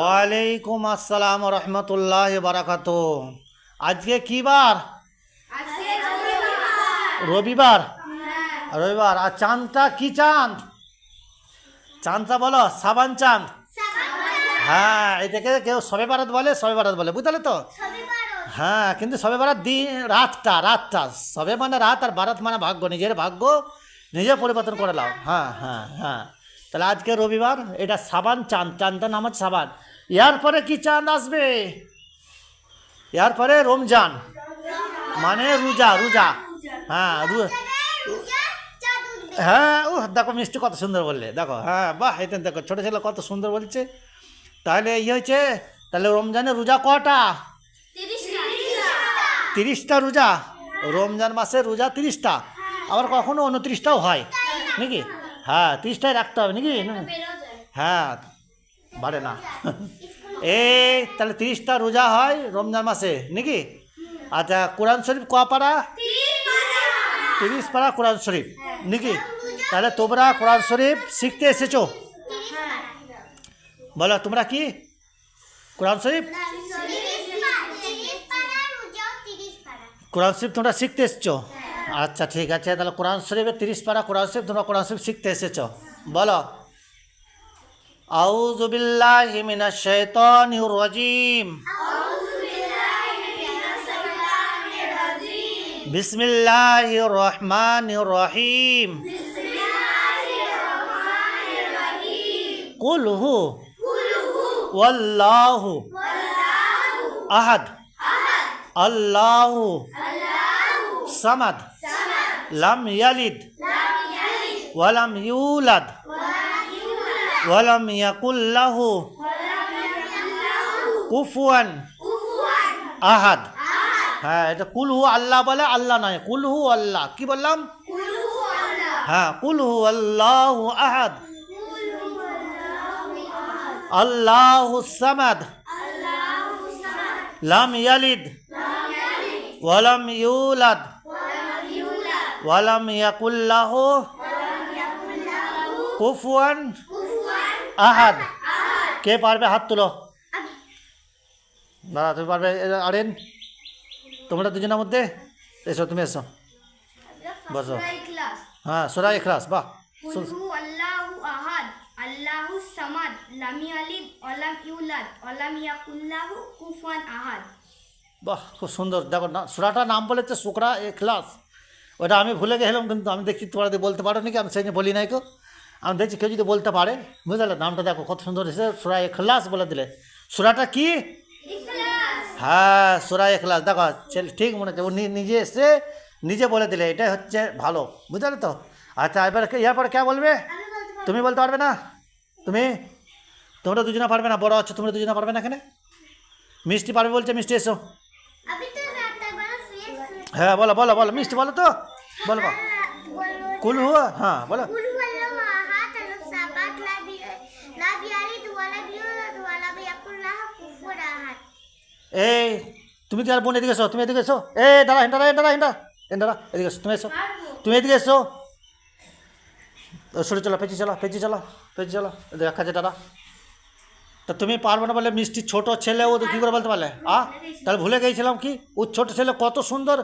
ওয়ালাইকুম আসসালাম রহমতুল্লাহ বারাকাত। আজকে কি বার? রবিবার। রবিবার। আর চাঁদটা কি চাঁদ? চাঁদটা বলো, সাবান চাঁদ। হ্যাঁ, এটাকে কেউ সবে বারাত বলে, সবে বারাত বলে, বুঝলে তো? হ্যাঁ, কিন্তু সবে বারাত দিন, রাতটা রাতটা সবে মানে রাত, আর বারাত মানে ভাগ্য, নিজের ভাগ্য নিজে পরিবর্তন করে নাও। হ্যাঁ হ্যাঁ হ্যাঁ। তাহলে আজকে রবিবার, এটা সাবান চাঁদ, চাঁদটার নাম হচ্ছে সাবান। এর পরে কি চাঁদ আসবে? এর পরে রমজান, মানে রোজা। রোজা, হ্যাঁ হ্যাঁ। ও দেখো মিষ্টি কত সুন্দর বললে, দেখো। হ্যাঁ বাহ, এটা দেখো ছোটো ছেলে কত সুন্দর বলছে। তাহলে ইয়ে হয়েছে, তাহলে রমজানের রোজা কটা? 30টা রোজা। রমজান মাসের রোজা 30টা, আবার কখনো 29টাও হয় নাকি? হ্যাঁ, 30টাই রাখতে হবে নাকি? হ্যাঁ, বাড়ে না। এই তাহলে 30টা রোজা হয় রমজান মাসে নাকি? আচ্ছা, কোরআন শরীফ ক পারা? 30 পারা কোরআন শরীফ নাকি? তাহলে তোমরা কোরআন শরীফ শিখতে এসেছো? বলো তোমরা কি কোরআন শরীফ, কোরআন শরীফ তোমরা শিখতে এসেছো? আচ্ছা ঠিক আছে, তাহলে কোরআন শরীফের 30 পারা কোরআন শরীফ তোমরা কোরআন শরীফ শিখতে এসেছো। বলো আউযু বিল্লাহি মিনাশ শাইতানির রাজিম, বিসমিল্লাহির রহমানির রহিম, কুল হু ওয়াল্লাহু আহাদ, আল্লাহু সামাদ, লাম ইয়ালিদ ওয়ালাম ইউলাদ ওয়ালাম ইয়াকুল লাহু কুফুয়ান আহাদ। হ্যাঁ, এটা কুল হু আল্লাহ বলে, আল্লাহ নয়, কুল হু আল্লাহ। কি বললাম? হ্যাঁ, কুল হু আল্লাহু আহাদ, আল্লাহু সামাদ, লাম ইয়ালিদ ওয়ালাম ইউলাদ ওয়ালাম ইয়াকুল লাহু কুফুয়ান আহাদ। কে পারবে হাত তুলো? দাদা তুমি পারবে? আরেন তোমরা দুজনের মধ্যে এসো, তুমি এসো, বসো। হ্যাঁ, সূরা ইখলাস। বাহ, আল্লাহু আহাদ, আল্লাহু সামাদ, লাম ইয়ালিদ ওয়ালাম ইউলাদ ওয়ালাম ইয়াকুল লাহু কুফুয়ান আহাদ। বাহ, খুব সুন্দর। দেখো না, সূরাটার নাম বলেছে সূরা ইখলাস। ওটা আমি ভুলে গেলাম, কিন্তু আমি দেখছি তোমরা যদি বলতে পারো নাকি, আমি সেই জন্য বলি নাই কেউ। আমি দেখছি কেউ যদি বলতে পারে, বুঝলে? নামটা দেখো কত সুন্দর এসে, সূরা ইখলাস বলে দিলে। সূরাটা কি? হ্যাঁ, সূরা ইখলাস। দেখো ঠিক মনে হচ্ছে, ও নিজে এসে নিজে বলে দিলে, এটাই হচ্ছে ভালো, বুঝলে তো? আচ্ছা, এবার এরপরে কে বলবে? তুমি বলতে পারবে না? তোমরা দুজনে পারবে না? বড় আছো, তোমরা দুজনে পারবে না? এখানে মিষ্টি পারবে বলছে, মিষ্টি এসো। হ্যাঁ বলো বলো বলো, মিষ্টি বলো তো, বলো বলো। কুল হুয়া, হ্যাঁ বলো। এই তুমি তো আর বোন এদিকে এসো, তুমি এদিকে এসো। এ দাঁড়া, হেন্ডারা হেন্ডারা হেন্ডা হেন্ডারা, এদিকে এসো, তুমি এসো, তুমি এদিকে এসো। সরে চলো, পেঁচি চলো, পেঁচি চলো, পেঁচি চলো, এদিকে রাখা আছে দাদা। তা তুমি পারবে না বলে মিষ্টি ছোট ছেলে, ও তো কী করে বলতে পারলে? তাহলে ভুলে গিয়েছিলাম কি, ও ছোট ছেলে কত সুন্দর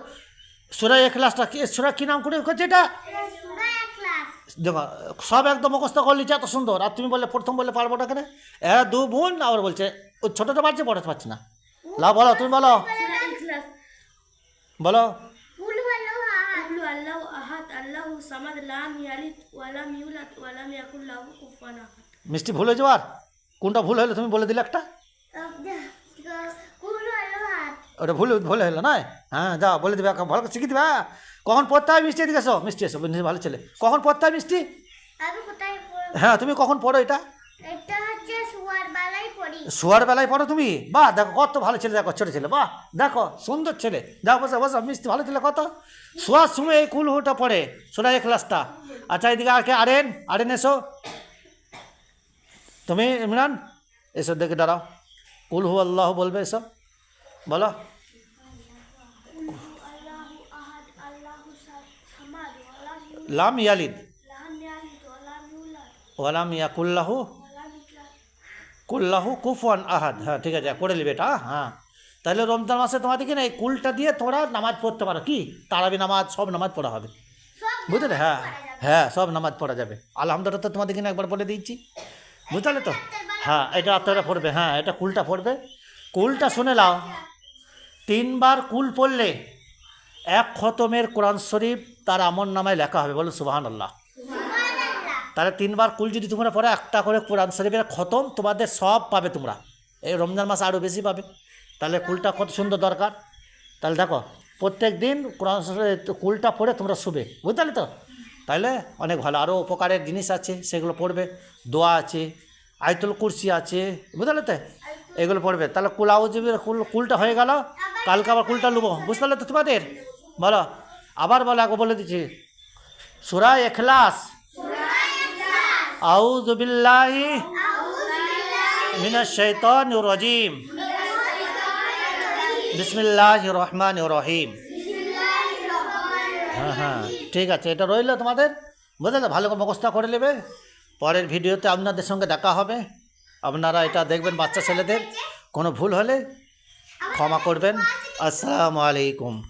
সূরা ইখলাসটা, কি সূরা কি নাম করে করছে এটা? দেখো সব একদম মুখস্থ করে নিচ্ছে, এত সুন্দর। আর তুমি বললে প্রথম বললে পারবো না কেন? দু বোন আবার বলছে, ও ছোটোটা পারছে, বড়টা পারছে না। লাও বলো, তুমি বলো, বলো। আল্লাহু আহাদ, আল্লাহু সামাদ, লাম ইয়ালিদ ওয়ালাম ইউলাদ ওয়ালাম ইয়াকুল লাহু কুফুয়ান আহাদ। মিষ্টি ভুল হয়ে যাওয়ার কোনটা ভুল হলো তুমি বলে দিলে একটা, ওটা ভুল ভুল হলো না? হ্যাঁ যাও বলে দিবে, ভালো করে শিখে দিবে। হ্যাঁ, কখন পড়তে হয় মিষ্টি? এদিকে এসো, মিষ্টি এসো, ভালো ছেলে। কখন পড়তে হয় মিষ্টি? হ্যাঁ, তুমি কখন পড়ো এটা? শোয়ার বেলায় পড়ো তুমি? বাহ, দেখো কত ভালো ছেলে, দেখো ছোটো ছেলে, বাহ দেখো সুন্দর ছেলে। দেখো বসো বসো, মিষ্টি ভালো ছেলে কত। শোয়ার সময় এই কুল হুটা পড়ে, সূরা ইখলাসটা। আচ্ছা, এদিকে আর কে? আরেন, আরেন এসো। তুমি ইমরান এসো, দেখে দাঁড়াও। কুল হু আল্লাহ বলবে, এসো বলো। লাম ইয়ালিদ ওয়ালাম ইয়াকুল লাহু কুল্লাহু কুফুয়ান আহাদ, হ্যাঁ ঠিক আছে, করে নেবে এটা। হ্যাঁ, তাহলে রমজান মাসে তোমাদেরকে না এই কুলটা দিয়ে তোমরা নামাজ পড়তে পারো, কি তারাবি নামাজ, সব নামাজ পড়া হবে, বুঝলে? হ্যাঁ হ্যাঁ, সব নামাজ পড়া যাবে। আলহামদুলিল্লাহ তো তোমাদেরকে না একবার বলে দিচ্ছি, বুঝলে তো? হ্যাঁ, এটা আপনারা পড়বে, হ্যাঁ এটা কুলটা পড়বে। কুলটা শুনে নাও, 3 বার কুল পড়লে 1 খতমের কোরআন শরীফ তার আমল নামায় লেখা হবে, বলো সুবহানাল্লাহ। তাহলে 3 বার কুল যদি তোমরা পড়ে, একটা করে কোরআন শরীফের খতম তোমাদের সব পাবে তোমরা, এই রমজান মাসে আরও বেশি পাবে। তাহলে কুলটা কত সুন্দর দরকার। তাহলে দেখো, প্রত্যেক দিন কোরআন শরীফ কুলটা পড়ে তোমরা শুবে, বুঝলে তো? তাহলে অনেক ভালো। আরও উপকারের জিনিস আছে, সেগুলো পড়বে। দোয়া আছে, আয়াতুল কুরসি আছে, বুঝলে তো? এগুলো পড়বে। তাহলে কুলাউজিবের কুলটা হয়ে গেল, কালকে আবার কুলটা লুবো, বুঝতে পারলে তো তোমাদের? বলো, আবার বলো, আগে বলে দিচ্ছি। সূরা ইখলাস, আউযু বিল্লাহি মিনাশ শাইতানির রাজিম, বিসমিল্লাহির রহমানির রহিম। হ্যাঁ হ্যাঁ, ঠিক আছে, এটা রইল তোমাদের, বুঝলে? ভালো করে মুখস্থ করে নেবে। পরের ভিডিওতে আপনাদের সঙ্গে দেখা হবে। আপনারা এটা দেখবেন, বাচ্চা ছেলেদের কোনো ভুল হলে ক্ষমা করবেন। আসসালামু আলাইকুম।